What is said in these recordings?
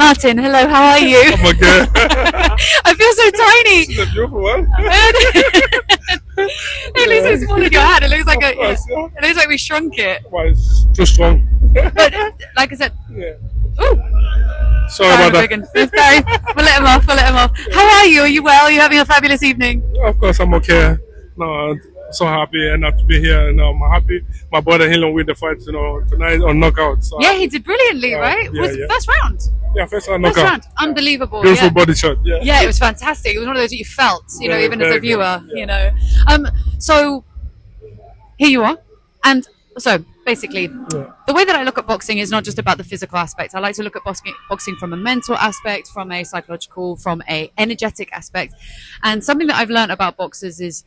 Martin, hello, how are you? I'm okay. I feel so tiny. It's a beautiful one. It looks so small in your hand. It looks like Of course, yeah. it looks like we shrunk it. Well, it's too strong. But like I said, Yeah. ooh, Sorry about that. It's fine. We'll let him off. We'll let him off. How are you? Are you well? Are you having a fabulous evening? Of course, I'm okay. No, I'm so happy and to be here. I'm happy. My brother Helen win the fight, tonight on knockout. So Yeah, he did brilliantly, right? yeah, Was yeah. first round? Yeah, first round First knockout. round. Unbelievable. Beautiful Yeah. body shot. Yeah. Yeah, it was fantastic. It was one of those that you felt, Very, even as a very viewer, good. Yeah. So here you are. And so basically, Yeah. the way that I look at boxing is not just about the physical aspect. I like to look at boxing from a mental aspect, from a psychological, from a energetic aspect. And something that I've learned about boxers is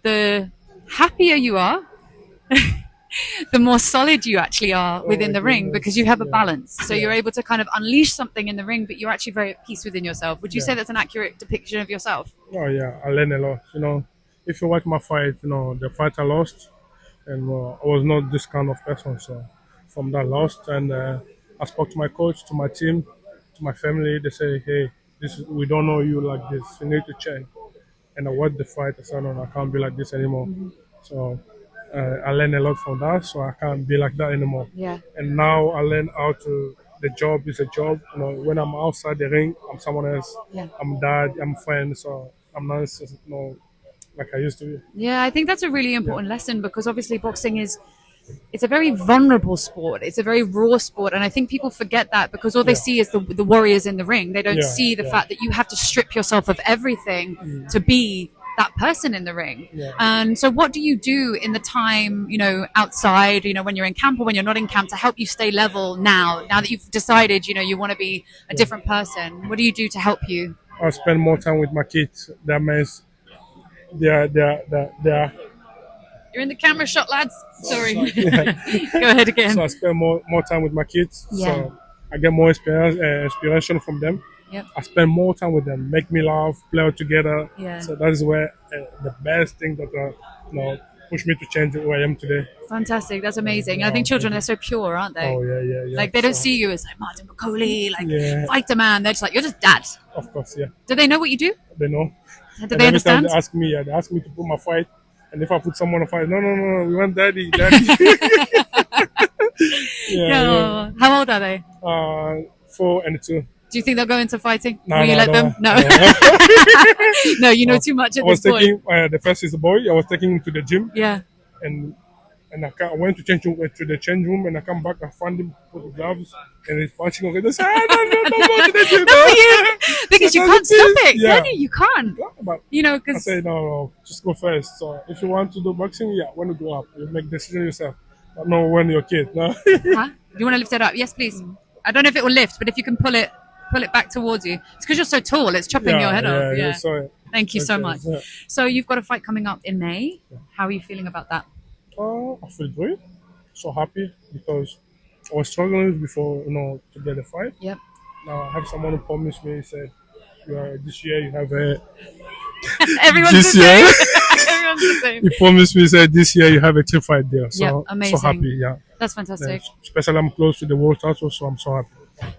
the happier you are, the more solid you actually are within my the ring, goodness. because you have a Yeah. balance. So Yeah. you're able to kind of unleash something in the ring, but you're actually very at peace within yourself. Would you say Yeah. that's an accurate depiction of yourself? Oh yeah, I learned a lot. If you watch my fight, the fight I lost, and I was not this kind of person. So from that lost, and I spoke to my coach, to my team, to my family. They say, "Hey, we don't know you like this. You need to change." And I watched the fight. I said, "No, I can't be like this anymore." So I learned a lot from that. So I can't be like that anymore. Yeah. And now I learn how to. The job is a job. When I'm outside the ring, I'm someone else. Yeah. I'm dad. I'm friend. So I'm not, like I used to be. Yeah, I think that's a really important lesson, because obviously boxing it's a very vulnerable sport. It's a very raw sport, and I think people forget that because all they see is the warriors in the ring. They don't Yeah, see the yeah. fact that you have to strip yourself of everything to be that person in the ring. Yeah. And so what do you do in the time, outside, when you're in camp or when you're not in camp, to help you stay level now that you've decided, you want to be a different person? What do you do to help you? I spend more time with my kids. That means they're You're in the camera shot, lads. Sorry. Go ahead again. so I spend more time with my kids. Yeah. So I get more inspiration from them. Yep. I spend more time with them, make me laugh, play out together. Yeah. So that is where the best thing that pushed me to change who I am today. Fantastic. That's amazing. I think children, they're so pure, aren't they? Oh yeah. Like, they don't So, see you as like Martin Bakole, like Yeah. fighter man. They're just like, you're just dad. Of course, yeah. Do they know what you do? They know. Do And they every understand? time they ask me to put my fight. And if I put someone on fight, no, we want daddy. Yeah. How old are they? 4 and 2. Do you think they'll go into fighting? No, Will you no, let no, them? No. no. No, you know too much at I was this point. taking the first is a boy. I was taking him to the gym, Yeah. and I went to the change room, and I come back. I found him put the gloves, and he's punching. Okay, they say, don't go to the gym. No, you, because you So can't that stop is- it, yeah. can you? You can't. But I Because say no, just go first. So if you want to do boxing, when you grow up, you make decision yourself. But no, when you're a kid, no. Huh? Do you want to lift it up? Yes, please. I don't know if it will lift, but if you can pull it back towards you. It's because you're so tall. It's chopping your head off. Yeah. So, Thank you so okay, much. yeah. So you've got a fight coming up in May. How are you feeling about that? I feel great. So happy because I was struggling before, to get a fight. Yep. Now I have someone who promised me. He said, "This year you have a." Everyone's This the year? same. Everyone's the same. He promised me. He said, "This year you have a 3 fight there." So Yep, amazing. so happy. Yeah. That's Yeah, fantastic. especially I'm close to the world title, so I'm so happy.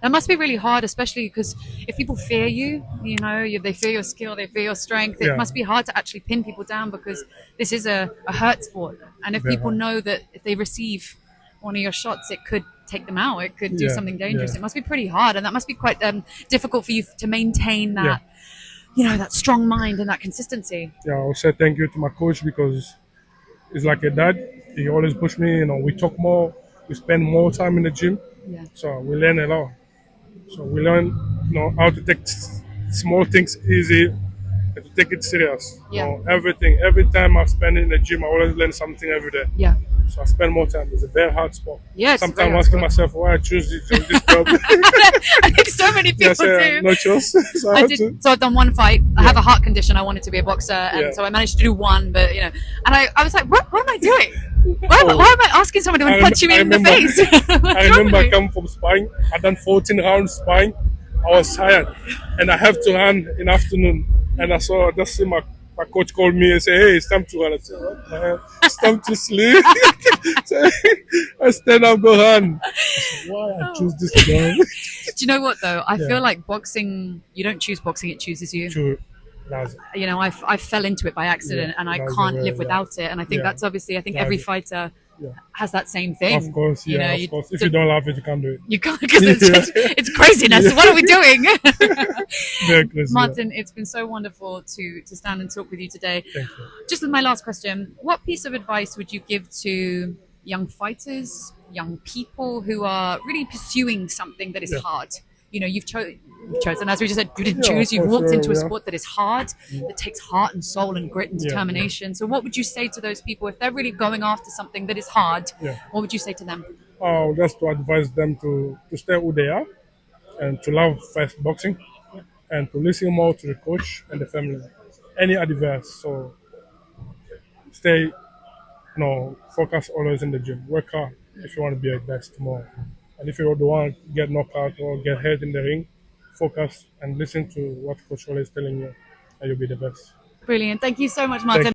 That must be really hard, especially because if people fear you, they fear your skill, they fear your strength. It Yeah. must be hard to actually pin people down, because this is a hurt sport. And if Very people hard. know that if they receive one of your shots, it could take them out. It could do Yeah, something dangerous. yeah. It must be pretty hard, and that must be quite difficult for you to maintain that, that strong mind and that consistency. Yeah, I will say thank you to my coach because he's like a dad. He always push me. We talk more. We spend more time in the gym. Yeah. So we learn a lot. So we learn, how to take small things easy and to take it serious. Yeah. Everything. Every time I spend in the gym, I always learn something every day. Yeah. So I spend more time. It's a very hard sport. Yeah, it's a Sometimes very I'm hard asking sport. myself why I choose this job. I think so many people do. No choice. So I I have did. to. So I've done one fight. I have a heart condition. I wanted to be a boxer, and Yeah. so I managed to do one. But and I was like, what am I doing? Why am I asking someone to punch me in the face? I remember I come from sparring. I done 14 rounds sparring. I was tired, and I have to run in afternoon. And I just see my my coach called me and said, "Hey, it's time to run." I said, "What the hell? It's time to sleep." So I stand up, go run. I said, "Why I choose this job?" Do you know what though? I Yeah. feel like boxing. You don't choose boxing; it chooses you. True. That's You know, I fell into it by accident, Yeah, and I that's can't the way, live yeah. without it. And I think Yeah. that's obviously. I think That's every it. fighter Yeah. has that same thing. Of course, You yeah, know, of you course. If you don't love it, you can't do it. You can't because it's craziness. What are we doing? Very crazy. Martin, it's been so wonderful to stand and talk with you today. Thank you. Just with my last question, what piece of advice would you give to young fighters, young people who are really pursuing something that is Yeah. hard? You know, you've chosen, as we just said, you didn't Yeah, choose. You've for walked sure, into a yeah. sport that is hard, that takes heart and soul and grit and Yeah, determination. So, what would you say to those people if they're really going after something that is hard? Yeah. What would you say to them? Just to advise them to stay who they are and to love first boxing and to listen more to the coach and the family. Any advice, so stay, focus always in the gym. Work hard if you want to be at best tomorrow. And if you don't want to get knocked out or get hurt in the ring, focus and listen to what Coach Ole is telling you, and you'll be the best. Brilliant. Thank you so much, Martin.